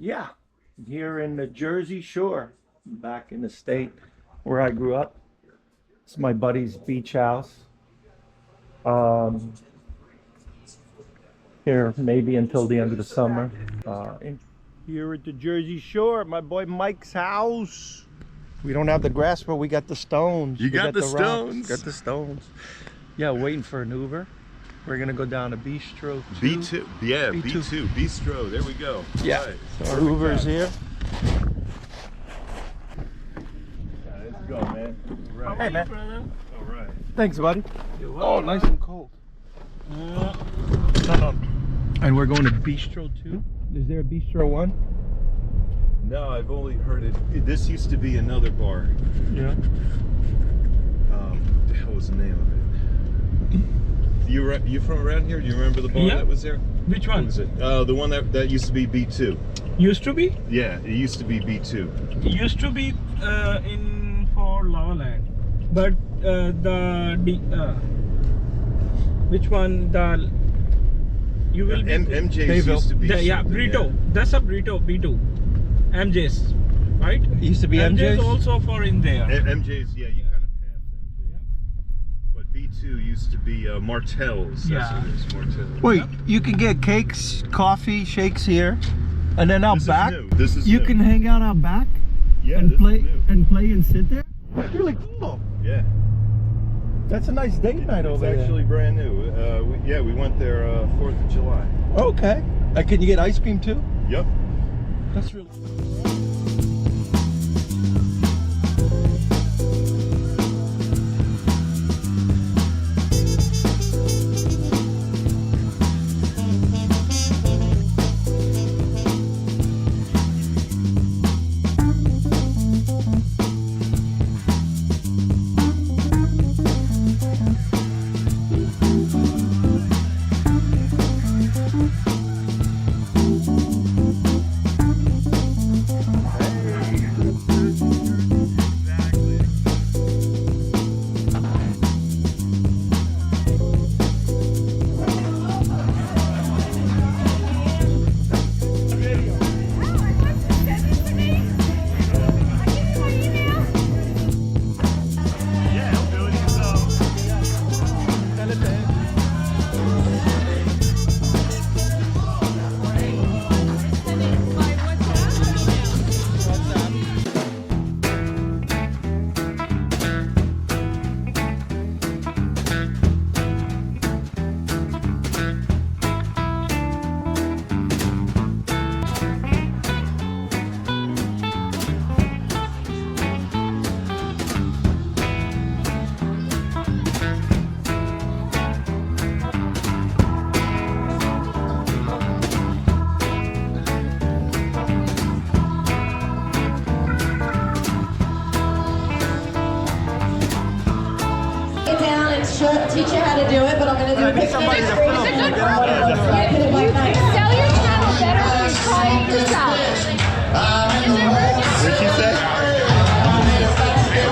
Yeah, here in the Jersey Shore, back in the state where I grew up. It's my buddy's beach house. Here maybe until the end of the summer. Here at the Jersey Shore, at my boy Mike's house. We don't have the grass, but we got the stones. You got the stones. Got the stones. Yeah, waiting for an Uber. We're gonna go down to Bistro 2. B2, yeah, B2, Bistro. There we go. Yeah, right. So our Uber's here. Let's go, man. Right. Hey, man. All right. Thanks, buddy. Oh, nice and cold. No. And we're going to Bistro 2. Is there a Bistro 1? No, I've only heard it. This used to be another bar. Yeah. What the hell was the name of it? You from around here? Do you remember the bar that was there? Which one? What was it? The one that used to be B2. Used to be? Yeah, it used to be B2. It used to be in for Lavaland, but which one? You will MJ's used to be. Yeah, Burrito. Yeah. That's a Burrito B2. MJ's, right? It used to be MJ's also for in there. MJ's, yeah. You kind of passed MJ's. But B2 used to be Martell's. That's what it is, Martell's. Wait, you can get cakes, coffee, shakes here, and then out back. This is you new. can hang out back. Yeah, and this play is new. and play and sit there. That's really cool. Yeah. That's a nice date night over there. It's actually brand new. We went there 4th of July. Okay. Can you get ice cream too? Yep. That's really. Teach you how to do it, but I'm going to do a quick Sell your channel better than trying to sell. What did she say?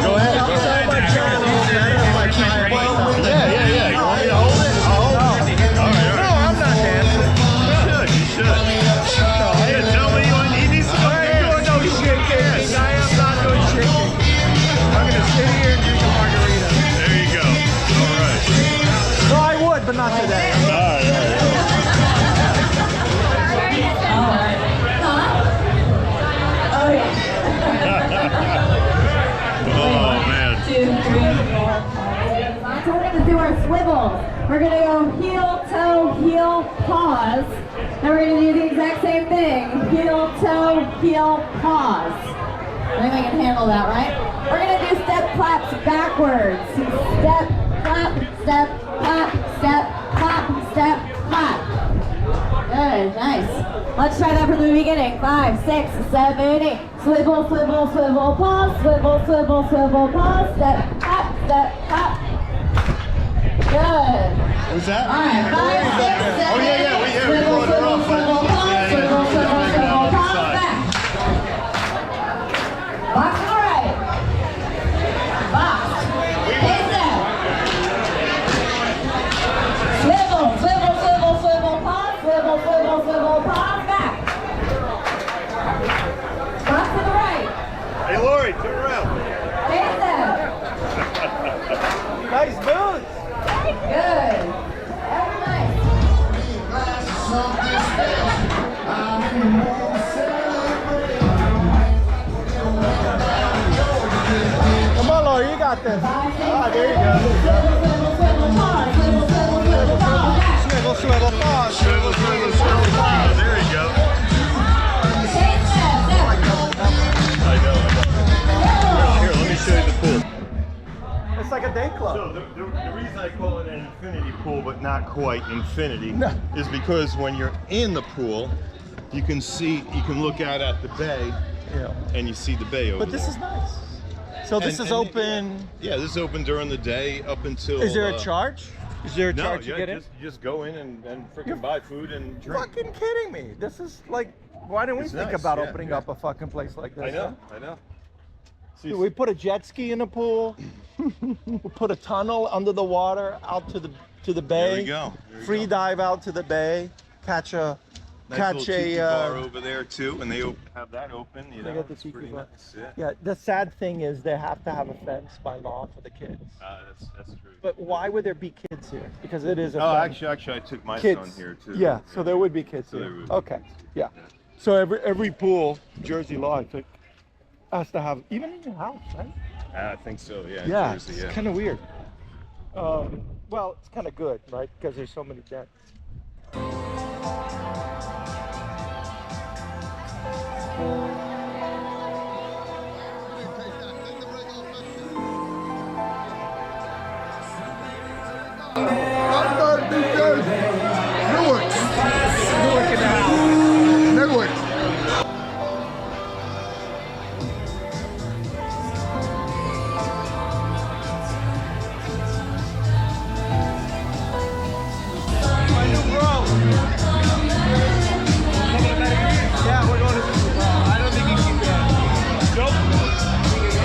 Go ahead. Yeah. You want me to hold it? I'll hold it. All right. No, I'm not dancing. You should. Yeah, tell me he needs to come doing no shaking. I am not doing shaking. I'm going to sit here and drink a margarita. There you go. All right. No, I would, but not today. All right. Oh, yeah. Oh, man. 2, 3, 4, 5. So we're going to do our swivels. We're going to go heel, toe, heel, pause. Then we're going to do the exact same thing. Heel, toe, heel, pause. I think I can handle that, right? We're going to do step claps backwards. Step, clap, step, clap, step, clap, step, clap. Good, nice. Let's try that from the beginning. 5, 6, 7, 8. Swivel, swivel, swivel, pause. Swivel, swivel, swivel, pause. Step, clap, step, clap. Good. What's that? All right, 5, 6, 7, 8. Oh, yeah. Swivel, swivel, swivel, pause. Swivel, swivel, swivel, pause. Back. Box all right. Box. Face down. Swivel, swivel, swivel, swivel, pause. Swivel, swivel, swivel, pause. Back. got this. Ah, there you go. Swivel, pause. Swivel, pause. There you go. I know. Here, let me show you the pool. It's like a day club. So the reason I call it an infinity pool, but not quite infinity, is because when you're in the pool, you can look out at the bay, and you see the bay over But this is nice. So this is open. Yeah, this is open during the day up until. Is there a charge? Is there a charge to get in? Just go in and freaking buy food and drink. Fucking kidding me. This is like, why didn't we think nice, about yeah, opening yeah. up a fucking place like this? I know. Dude, we put a jet ski in the pool. We put a tunnel under the water out to the bay. There we go. Free dive out to the bay. Catch a Nice little tiki bar over there too, and they have that open. You know, got the it's tiki pretty bar. nice. Yeah, the sad thing is they have to have a fence by law for the kids. That's true. But why would there be kids here? Because it is a Oh, fence. actually, I took my Kids. son here too. Yeah, so there would be kids So here. there would be Okay, kids. yeah. So every pool, Jersey law, I think, has to have, even in your house, right? I think so. Yeah. Yeah, Jersey, it's kind of weird. Well, it's kind of good, right? Because there's so many dead. Newark in the house. Newark. My new bro. Yeah, we're going to Super Bowl. I don't think he can do it. Nope.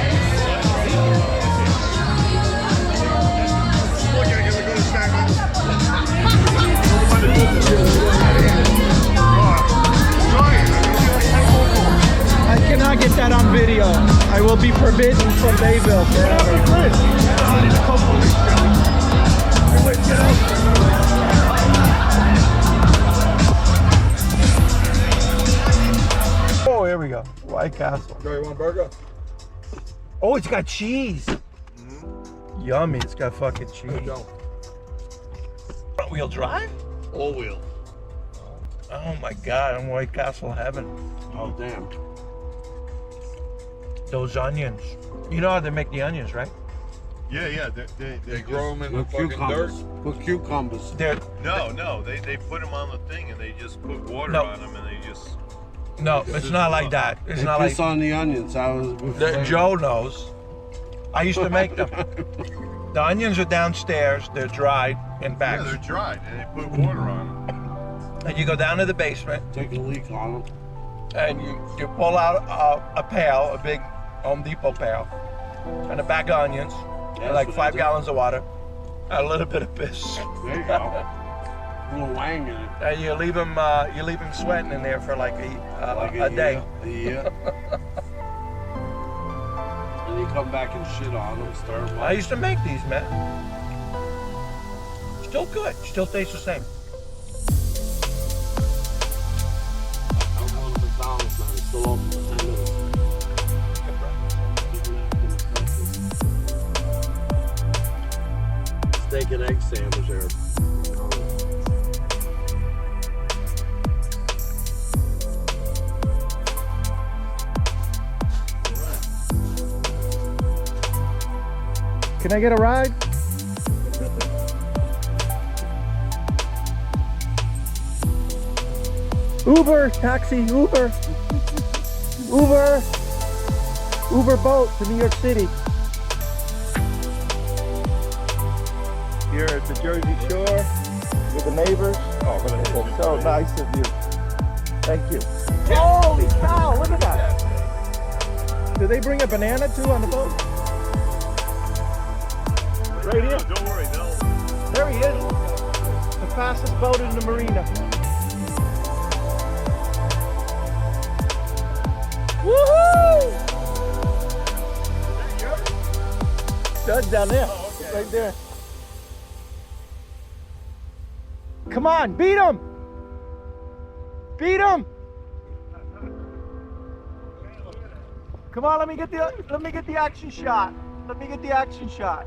I cannot get that on video. I will be forbidden from Bayville forever. Oh, here we go. White Castle. You want a burger? Oh, it's got cheese. Yummy. It's got fucking cheese. Front wheel drive? All wheel. Oh my God, I'm White Castle heaven. Oh, damn. Those onions. You know how they make the onions, right? Yeah. They Grow them in the fucking dirt. With cucumbers. They're No. They put them on the thing and they just put water No. on them and they just. no, it's not like that. It's They not like piss on the onions. Joe knows. I used to make them. The onions are downstairs. They're dried in Yeah, bags, they're dried and they put water on them. and you go down to the basement Take a leak on them. and you pull out a pail, a big Home Depot pail, and a bag of onions, and like what 5 I do. gallons of water, and a little bit of piss. There you go. A little wang in it. And you leave them sweating in there for like a day. Yeah. And you come back and shit on them, stir them up. I used to make these, man. Still good. Still tastes the same. I'm going to McDonald's now. It's still open for 10 minutes. Steak and egg sandwich there. Can I get a ride? Uber, taxi, Uber. Uber boat to New York City. Here at the Jersey Shore with the neighbors. Oh, it's so nice of you. Thank you. Holy cow, look at that. Do they bring a banana too on the boat? Right here. Don't worry, There he is. The fastest boat in the marina. Woohoo! Stud's down there. Right there. Come on, beat him! Beat him! Come on, let me get the action shot. Let me get the action shot.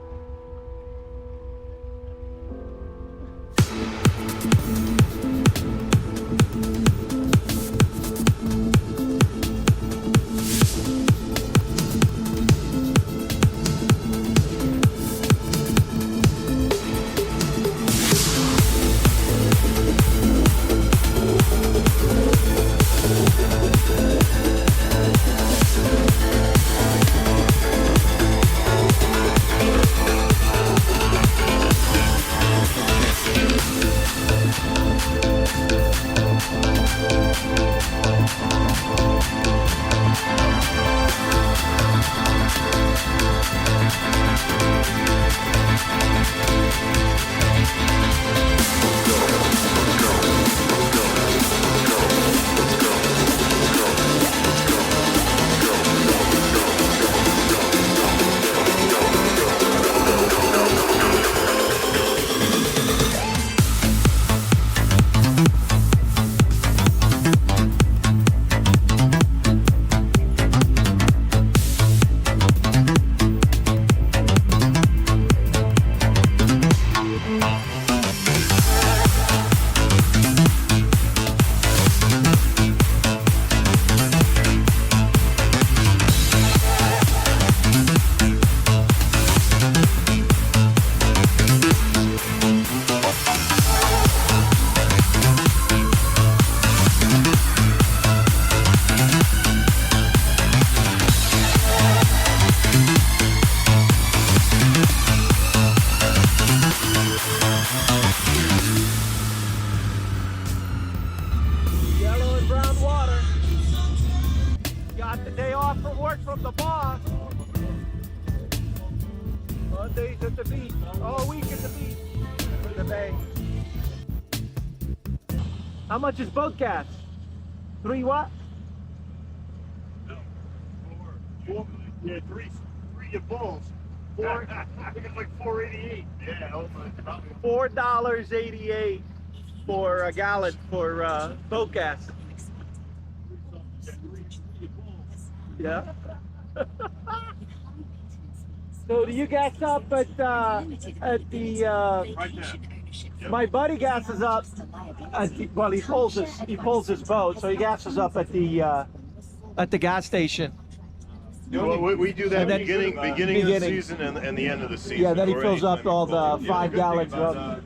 From the boss. Mondays at the beach, all week at the beach, for the bay. How much is boat gas? 3 what? No, four. Yeah, three of balls. Four. I think it's like $4.88. Yeah, $4.88 for a gallon for boat gas. Yeah. So do you gas up at the right there. my buddy gasses up at the, well, he pulls his boat, so he gasses up at the gas station. Well, we do that And then- beginning of the season and the end of the season. Yeah, then he or fills up anytime all you pull. the Yeah, 5 good thing gallons about, of.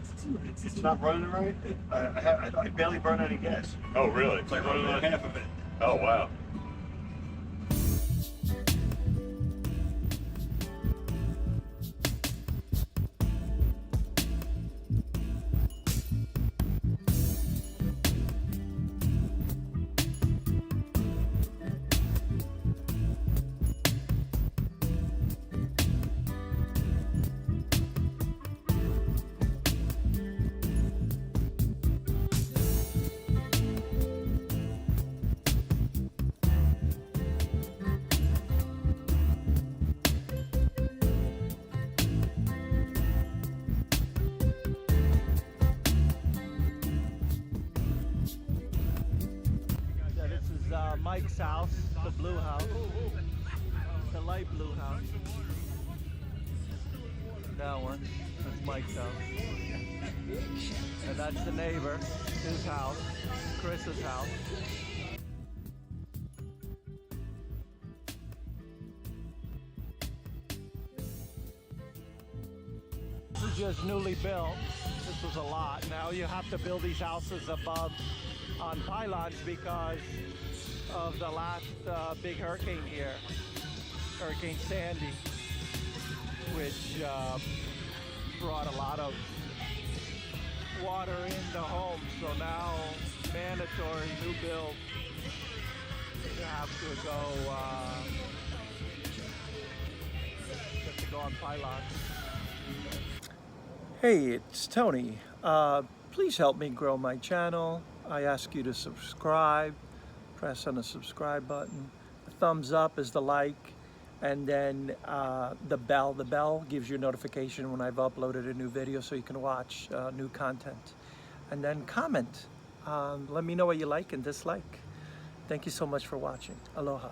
It's not running right. I barely burn any gas. Oh, really? It's like running on half of it. Oh, wow. Yeah, this is Mike's house, the blue house, the light blue house. That one, that's Mike's house. And that's the neighbor, his house, Chris's house. This is just newly built. This was a lot. Now you have to build these houses above on pylons because of the last big hurricane here, Hurricane Sandy, which brought a lot of water into homes. So now mandatory new build, you have to go on pylons. Hey, it's Tony. Please help me grow my channel. I ask you to subscribe, press on the subscribe button. The thumbs up is the like, and then the bell. The bell gives you a notification when I've uploaded a new video so you can watch new content. And then comment. Let me know what you like and dislike. Thank you so much for watching. Aloha.